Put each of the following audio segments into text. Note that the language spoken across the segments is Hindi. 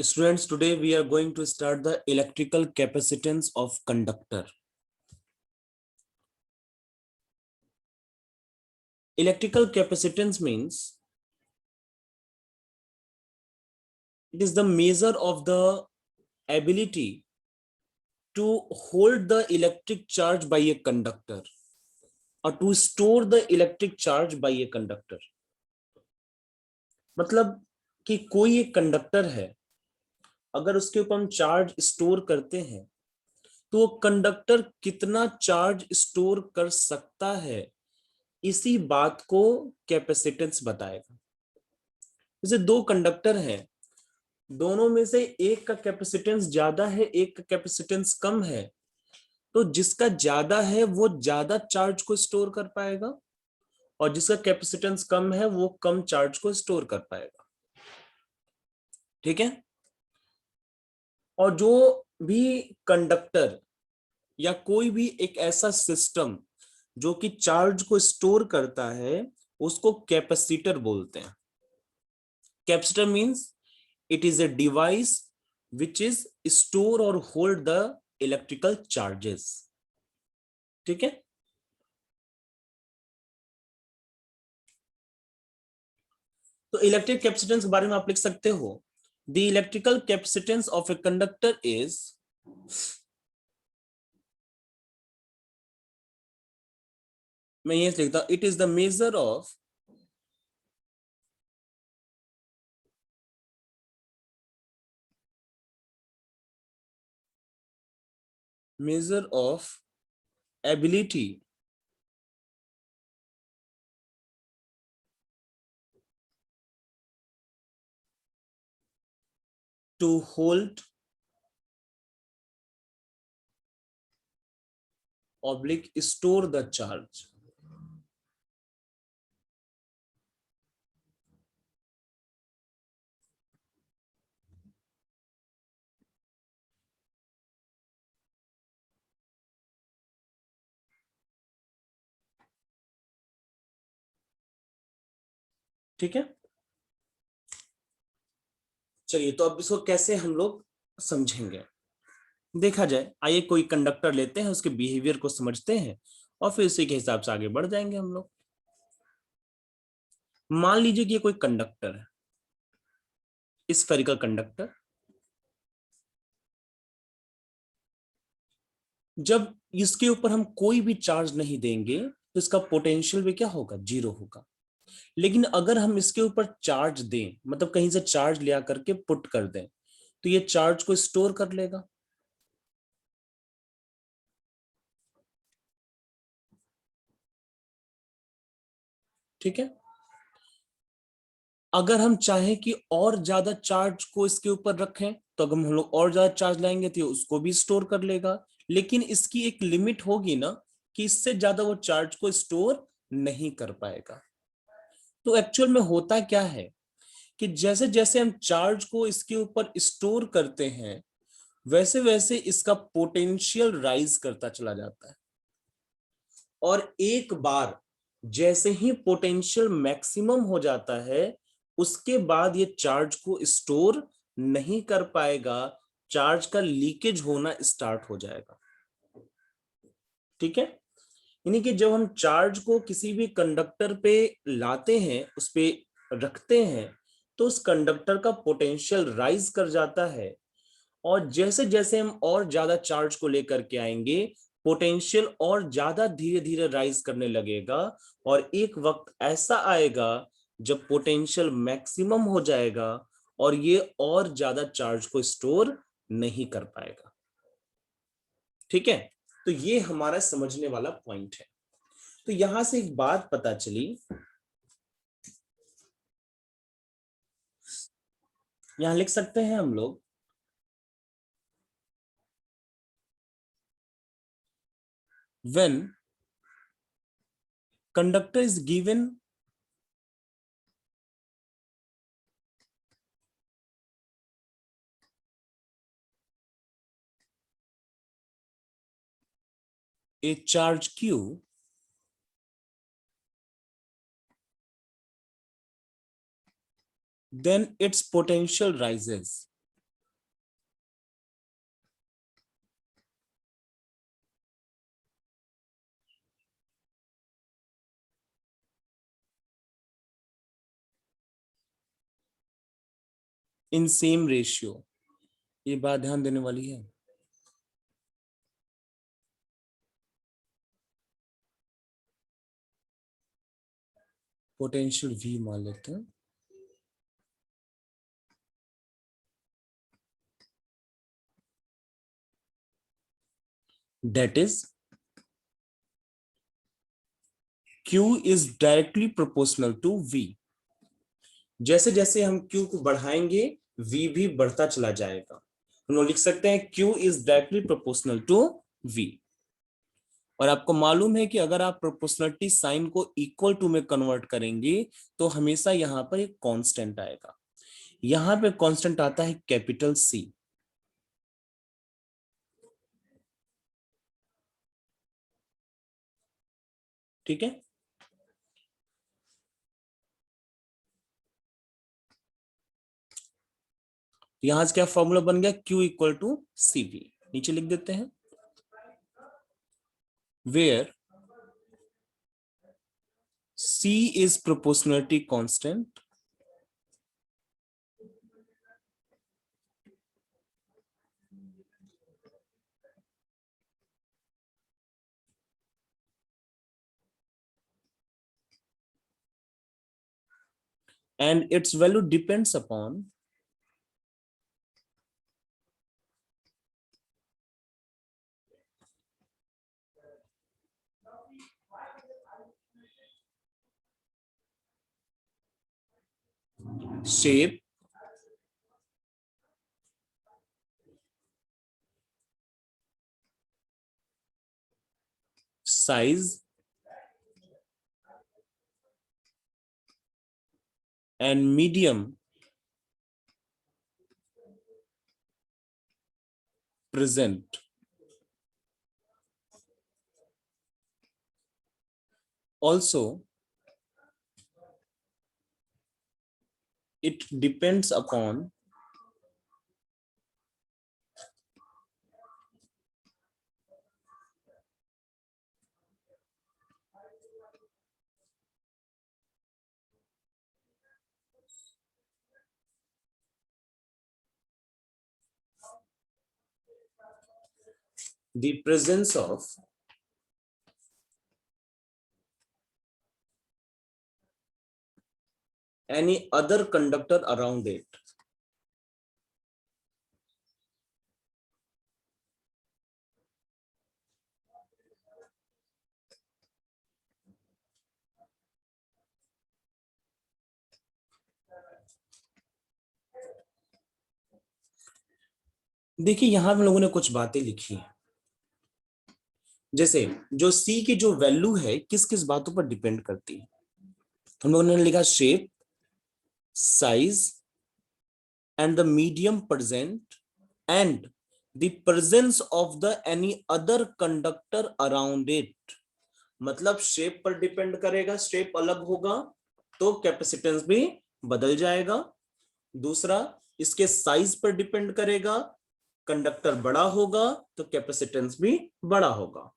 Students, today we are going to start the electrical capacitance of conductor. Electrical capacitance means it is the measure of the ability to hold the electric charge by a conductor or to store the electric charge by a conductor. मतलब कि कोई एक कंडक्टर है, अगर उसके ऊपर हम चार्ज स्टोर करते हैं तो वो कंडक्टर कितना चार्ज स्टोर कर सकता है, इसी बात को कैपेसिटेंस बताएगा। जैसे दो कंडक्टर हैं, दोनों में से एक का कैपेसिटेंस ज्यादा है, एक का कैपेसिटेंस कम है, तो जिसका ज्यादा है वो ज्यादा चार्ज को स्टोर कर पाएगा और जिसका कैपेसिटेंस कम है वो कम चार्ज को स्टोर कर पाएगा। ठीक है। और जो भी कंडक्टर या कोई भी एक ऐसा सिस्टम जो कि चार्ज को स्टोर करता है उसको कैपेसिटर बोलते हैं। Capacitor means it is a device which is store or hold the electrical charges. ठीक है। तो इलेक्ट्रिक कैपेसिटेंस के बारे में आप लिख सकते हो, the electrical capacitance of a conductor is मैं ये लिखता, it is the measure of ability to hold oblique store the charge. ठीक है। चलिए, तो अब इसको कैसे हम लोग समझेंगे, देखा जाए। आइए कोई कंडक्टर लेते हैं, उसके बिहेवियर को समझते हैं और फिर उसी के हिसाब से आगे बढ़ जाएंगे हम लोग। मान लीजिए कि ये कोई कंडक्टर है, स्फेरिकल कंडक्टर। जब इसके ऊपर हम कोई भी चार्ज नहीं देंगे तो इसका पोटेंशियल भी क्या होगा, जीरो होगा। लेकिन अगर हम इसके ऊपर चार्ज दें, मतलब कहीं से चार्ज ले आकर के पुट कर दें, तो ये चार्ज को स्टोर कर लेगा। ठीक है। अगर हम चाहें कि और ज्यादा चार्ज को इसके ऊपर रखें, तो अगर हम लोग और ज्यादा चार्ज लाएंगे तो उसको भी स्टोर कर लेगा। लेकिन इसकी एक लिमिट होगी ना, कि इससे ज्यादा वो चार्ज को स्टोर नहीं कर पाएगा। तो एक्चुअल में होता क्या है कि जैसे जैसे हम चार्ज को इसके ऊपर स्टोर करते हैं, वैसे वैसे इसका पोटेंशियल राइज करता चला जाता है। और एक बार जैसे ही पोटेंशियल मैक्सिमम हो जाता है, उसके बाद ये चार्ज को स्टोर नहीं कर पाएगा, चार्ज का लीकेज होना स्टार्ट हो जाएगा। ठीक है। यानी कि जब हम चार्ज को किसी भी कंडक्टर पे लाते हैं, उस पे रखते हैं, तो उस कंडक्टर का पोटेंशियल राइज कर जाता है। और जैसे जैसे हम और ज्यादा चार्ज को लेकर के आएंगे, पोटेंशियल और ज्यादा धीरे धीरे राइज करने लगेगा। और एक वक्त ऐसा आएगा जब पोटेंशियल मैक्सिमम हो जाएगा और ये और ज्यादा चार्ज को स्टोर नहीं कर पाएगा। ठीक है। तो ये हमारा समझने वाला पॉइंट है। तो यहां से एक बात पता चली, यहां लिख सकते हैं हम लोग, when conductor is given a charge q, then its potential rises. In same ratio, ये बात ध्यान देने वाली है। पोटेंशियल V मान लेते हैं। That is Q is directly proportional to V। जैसे जैसे हम Q को बढ़ाएंगे V भी बढ़ता चला जाएगा। हम लोग लिख सकते हैं Q is directly proportional to V। और आपको मालूम है कि अगर आप प्रोपोर्शनलिटी साइन को इक्वल टू में कन्वर्ट करेंगे तो हमेशा यहां पर एक कांस्टेंट आएगा। यहां पे कांस्टेंट आता है कैपिटल C। ठीक है, यहां से क्या फॉर्मूला बन गया, Q इक्वल टू CV। नीचे लिख देते हैं, where C is proportionality constant and its value depends upon shape, size and medium present। Also, it depends upon the presence of any other conductor around it। देखिए यहां हम लोगों ने कुछ बातें लिखी हैं, जैसे जो C की जो वैल्यू है किस किस बातों पर डिपेंड करती है। हम लोगों ने लिखा shape, size and the medium present and the presence of the any other conductor around it। मतलब शेप पर डिपेंड करेगा, शेप अलग होगा तो कैपेसिटेंस भी बदल जाएगा। दूसरा, इसके साइज पर डिपेंड करेगा, कंडक्टर बड़ा होगा तो कैपेसिटेंस भी बड़ा होगा।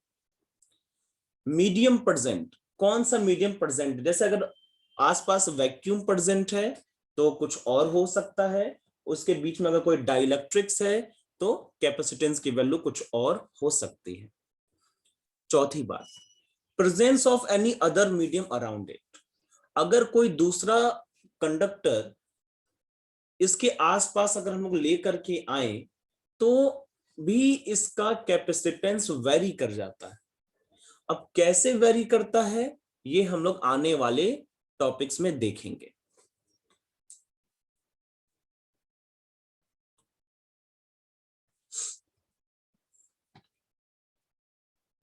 मीडियम प्रेजेंट, कौन सा मीडियम प्रेजेंट, जैसे अगर आसपास वैक्यूम प्रेजेंट है तो कुछ और हो सकता है, उसके बीच में अगर कोई डाइलेक्ट्रिक्स है तो कैपेसिटेंस की वैल्यू कुछ और हो सकती है। चौथी बात, presence of any other medium around it, अगर कोई दूसरा कंडक्टर इसके आसपास अगर हम लोग लेकर के आए तो भी इसका कैपेसिटेंस वेरी कर जाता है। अब कैसे वेरी करता है ये हम लोग आने वाले टॉपिक्स में देखेंगे।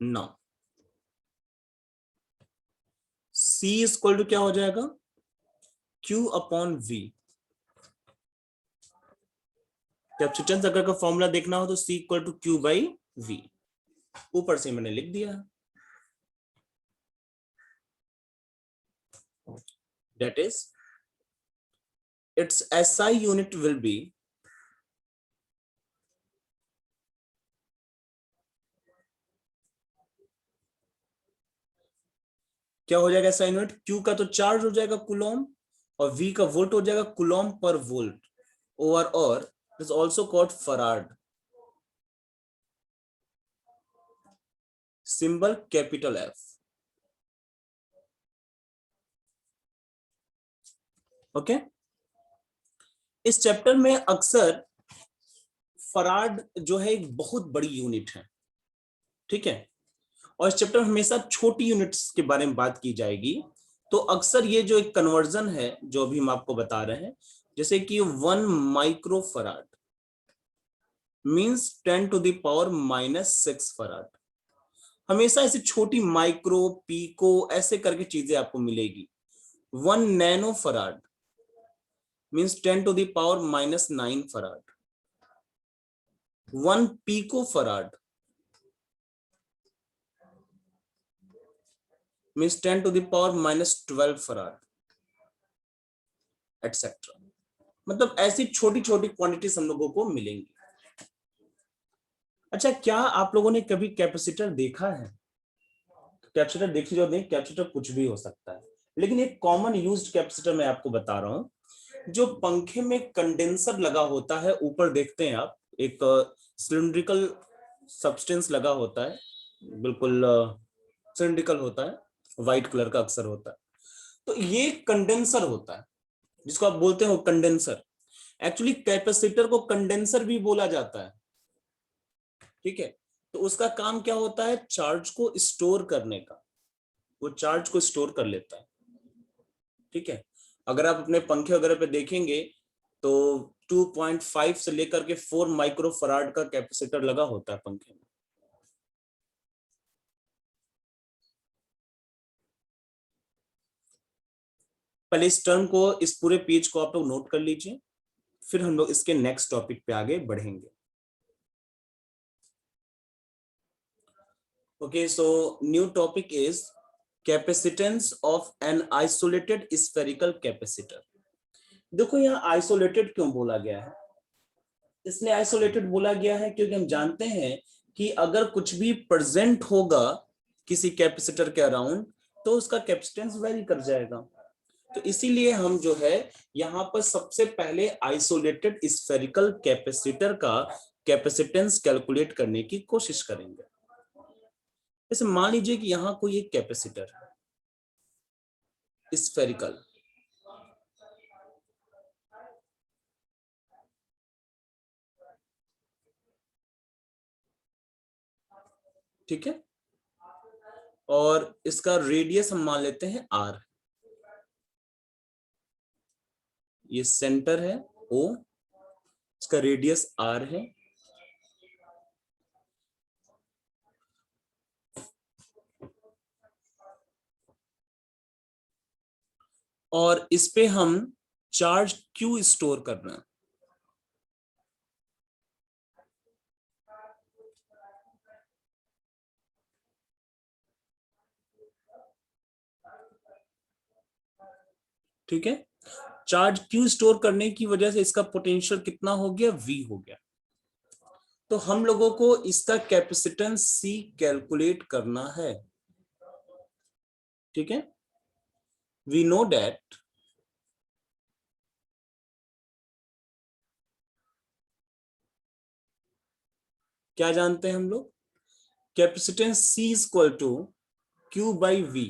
ना C इक्वल टू क्या हो जाएगा, Q अपॉन V। कैपेसिटेंस अगर का फॉर्मूला देखना हो तो C equal to Q by V, ऊपर से मैंने लिख दिया। That is its SI unit will be क्या हो जाएगा SI यूनिट, Q का तो चार्ज हो जाएगा कूलॉम और V का वोल्ट हो जाएगा कूलॉम पर volt. or it is also called farad. Symbol capital F. Okay इस चैप्टर में अक्सर फराड जो है एक बहुत बड़ी यूनिट है, ठीक है, और इस चैप्टर में हमेशा छोटी यूनिट्स के बारे में बात की जाएगी। तो अक्सर ये जो एक कन्वर्जन है जो अभी हम आपको बता रहे हैं, जैसे कि 1 माइक्रो फराड मीन्स 10⁻⁻6 फराड, हमेशा ऐसी छोटी माइक्रो पीको ऐसे करके चीजें आपको मिलेगी। 1 nano farad means 10⁻⁻9 farad. 1 pico farad means 10⁻⁻12 farad etcetera. मतलब ऐसी छोटी छोटी क्वांटिटीज हम लोगों को मिलेंगी। अच्छा, क्या आप लोगों ने कभी कैपेसिटर देखा है? कैपेसिटर देखी जो नहीं, कैपेसिटर कुछ भी हो सकता है, लेकिन एक कॉमन यूज्ड कैपेसिटर मैं आपको बता रहा हूं। जो पंखे में कंडेंसर लगा होता है, ऊपर देखते हैं आप, एक सिलिंड्रिकल सब्सटेंस लगा होता है, बिल्कुल सिलिंड्रिकल होता है, व्हाइट कलर का अक्सर होता है। तो ये कंडेंसर होता है जिसको आप बोलते हो कंडेंसर। एक्चुअली कैपेसिटर को कंडेंसर भी बोला जाता है, ठीक है। तो उसका काम क्या होता है? चार्ज को स्टोर करने का, वो चार्ज को स्टोर कर लेता है, ठीक है। अगर आप अपने पंखे वगैरह पे देखेंगे तो 2.5 से लेकर के 4 माइक्रो फराड का कैपेसिटर लगा होता है पंखे में। पहले इस टर्म को, इस पूरे पेज को आप लोग नोट कर लीजिए, फिर हम लोग इसके नेक्स्ट टॉपिक पे आगे बढ़ेंगे। Okay, so new topic is capacitance of an isolated spherical capacitor. देखो यहाँ आइसोलेटेड क्यों बोला गया है? इसलिए आइसोलेटेड बोला गया है क्योंकि हम जानते हैं कि अगर कुछ भी प्रेजेंट होगा किसी कैपेसिटर के अराउंड तो उसका कैपेसिटेंस वेरी कर जाएगा। तो इसीलिए हम जो है यहाँ पर सबसे पहले आइसोलेटेड स्फेरिकल कैपेसिटर का कैपेसिटेंस कैलकुलेट करने की कोशिश करेंगे। जैसे मान लीजिए कि यहाँ कोई एक कैपेसिटर है स्फेरिकल, ठीक है, और इसका रेडियस हम मान लेते हैं r, ये सेंटर है O, इसका रेडियस r है। और इस पे हम चार्ज Q स्टोर करना है, ठीक है। चार्ज Q स्टोर करने की वजह से इसका पोटेंशियल कितना हो गया? V हो गया। तो हम लोगों को इसका कैपेसिटेंस C कैलकुलेट करना है, ठीक है। वी नो दैट क्या जानते हैं हम लोग? Capacitance C is equal to Q by V।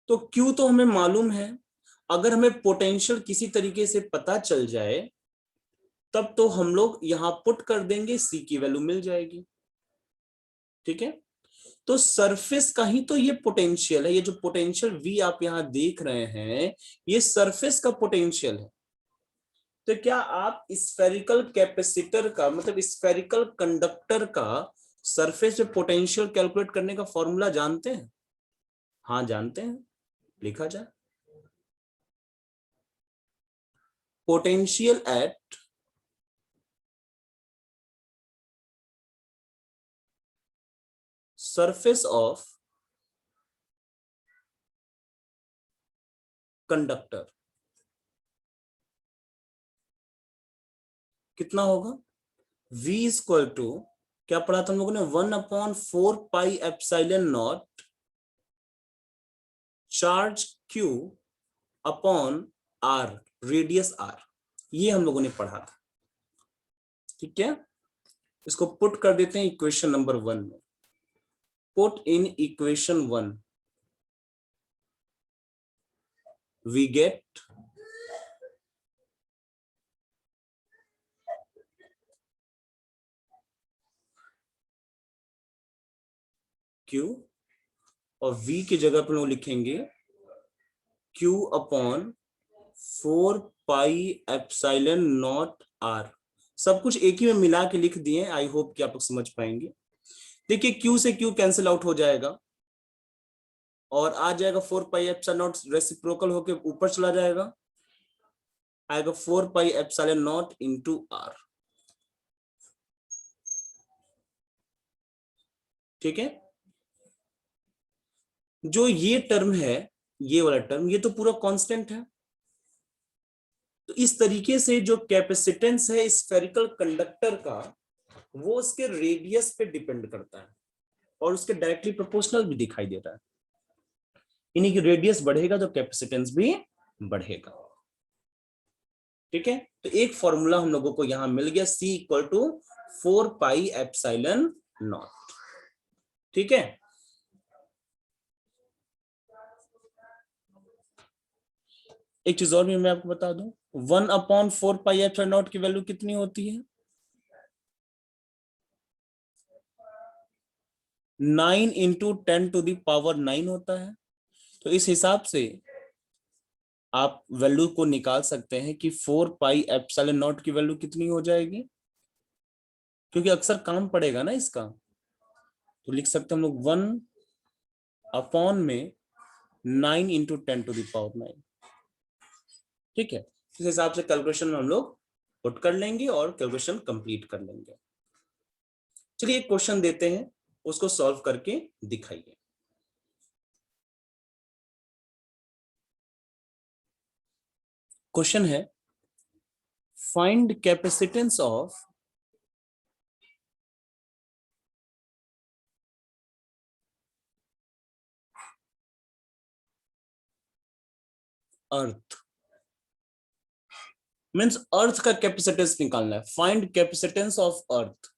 तो Q तो हमें मालूम है, अगर हमें पोटेंशियल किसी तरीके से पता चल जाए तब तो हम लोग यहां पुट कर देंगे, C की वैल्यू मिल जाएगी, ठीक है। तो सरफेस का ही तो ये पोटेंशियल है, ये जो पोटेंशियल V आप यहां देख रहे हैं ये सरफेस का पोटेंशियल है। तो क्या आप स्फेरिकल कैपेसिटर का मतलब स्फेरिकल कंडक्टर का सरफेस पे पोटेंशियल कैलकुलेट करने का फॉर्मूला जानते हैं? हाँ जानते हैं, लिखा जाए। Potential at surface of conductor कितना होगा? V इज इक्वल टू, क्या पढ़ा था हम लोगों ने? 1/4 pi epsilon naught charge Q upon R। Radius R, ये हम लोगों ने पढ़ा था। ठीक है, इसको पुट कर देते हैं इक्वेशन नंबर 1 में। Put in equation 1 we get Q, और V की जगह पर लोग लिखेंगे Q upon 4 pi epsilon naught R। सब कुछ एक ही में मिला के लिख दिए, आई होप कि आप लोग समझ पाएंगे। देखिए Q से Q कैंसिल आउट हो जाएगा और आ जाएगा 4 पाई एप्सिलॉन नॉट, रेसिप्रोकल होके ऊपर चला जाएगा, आएगा 4 pi epsilon naught into R। ठीक है, जो ये टर्म है, ये वाला टर्म, ये तो पूरा कांस्टेंट है। तो इस तरीके से जो कैपेसिटेंस है स्फेरिकल कंडक्टर का, वो उसके रेडियस पे डिपेंड करता है और उसके डायरेक्टली प्रोपोर्शनल भी दिखाई देता है। यानी कि रेडियस बढ़ेगा तो कैपेसिटेंस भी बढ़ेगा। ठीक है, तो एक फॉर्मूला हम लोगों को यहां मिल गया, C equal to 4 pi epsilon naught. ठीक है, एक चीज और भी मैं आपको बता दूं, 1 अपॉन 4 पाई एप्सिलॉन नॉट की वैल्यू कितनी होती है? 9 इंटू 10 टू द पावर 9 होता है। तो इस हिसाब से आप वैल्यू को निकाल सकते हैं कि 4 पाई एप्सिलॉन नॉट की वैल्यू कितनी हो जाएगी, क्योंकि अक्सर काम पड़ेगा ना इसका। तो लिख सकते हैं हम लोग 1 अपॉन में 9 इंटू 10 टू द पावर 9। ठीक है, इस हिसाब से कैलकुलेशन में हम लोग पुट कर लेंगे और कैलकुलेशन कंप्लीट कर लेंगे। चलिए एक क्वेश्चन देते हैं, उसको सॉल्व करके दिखाइए। क्वेश्चन है, find capacitance of earth. Means earth का कैपेसिटेंस निकालना है। Find capacitance of earth.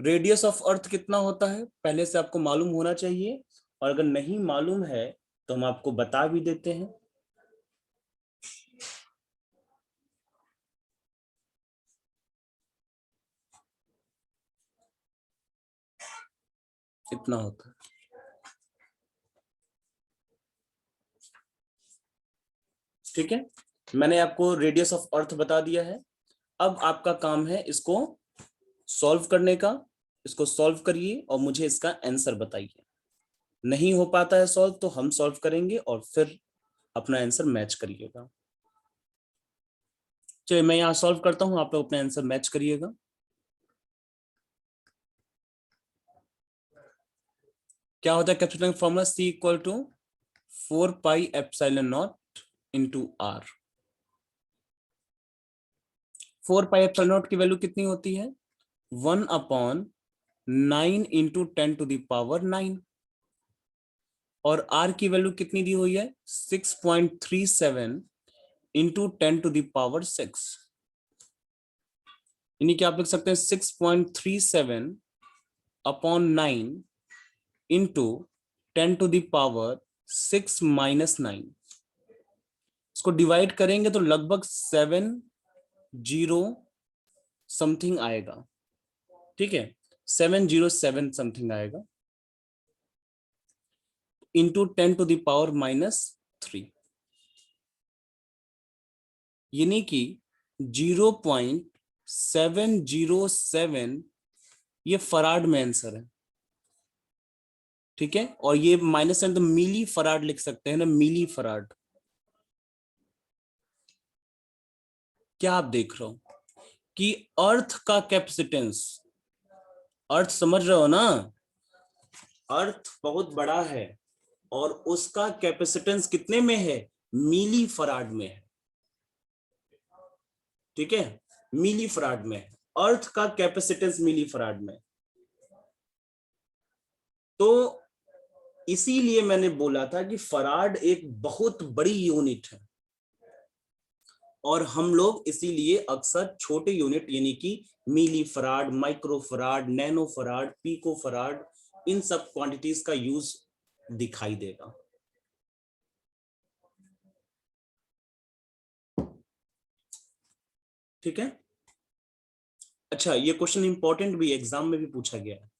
Radius of earth कितना होता है पहले से आपको मालूम होना चाहिए, और अगर नहीं मालूम है तो हम आपको बता भी देते हैं। कितना होता है, ठीक है, मैंने आपको रेडियस ऑफ अर्थ बता दिया है। अब आपका काम है इसको सॉल्व करने का। इसको सॉल्व करिए और मुझे इसका आंसर बताइए। नहीं हो पाता है सॉल्व तो हम सॉल्व करेंगे और फिर अपना आंसर मैच करिएगा। चलिए मैं यहाँ सॉल्व करता हूँ, आप लोग अपना आंसर मैच करिएगा। क्या होता है capacitance formula? C equal to 4 pi epsilon naught into R. 4 pi epsilon naught की वैल्यू कितनी होती है? 1 upon 9 into 10 to the power 9। और आर की वैल्यू कितनी दी हुई है? 6.37 इंटू 10 टू द पावर 6। यानी कि आप लिख सकते हैं 6.37 upon 9 into 10 to the power 6 minus 9। इसको डिवाइड करेंगे तो लगभग 70 समथिंग आएगा। ठीक है, 707 समथिंग आएगा इंटू 10 टू द पावर -3। यानी कि 0.707 ये फराड में आंसर है। ठीक है, और ये माइनस है तो मिली फराड लिख सकते हैं ना, मिली फराड। क्या आप देख रहे हो कि अर्थ का कैपेसिटेंस, अर्थ समझ रहे हो ना, अर्थ बहुत बड़ा है और उसका कैपेसिटेंस कितने में है? मिली फराड में है। ठीक है, मिली फराड में है, अर्थ का कैपेसिटेंस मिली फराड में। तो इसीलिए मैंने बोला था कि फराड एक बहुत बड़ी यूनिट है, और हम लोग इसीलिए अक्सर छोटे यूनिट यानी कि milli farad, micro farad, nano farad, pico farad, इन सब क्वांटिटीज का यूज दिखाई देगा। ठीक है। अच्छा, ये क्वेश्चन इंपॉर्टेंट भी एग्जाम में भी पूछा गया है।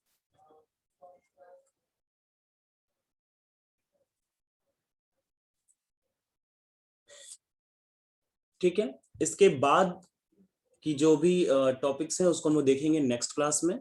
ठीक है, इसके बाद की जो भी टॉपिक्स है उसको हम लोग देखेंगे नेक्स्ट क्लास में।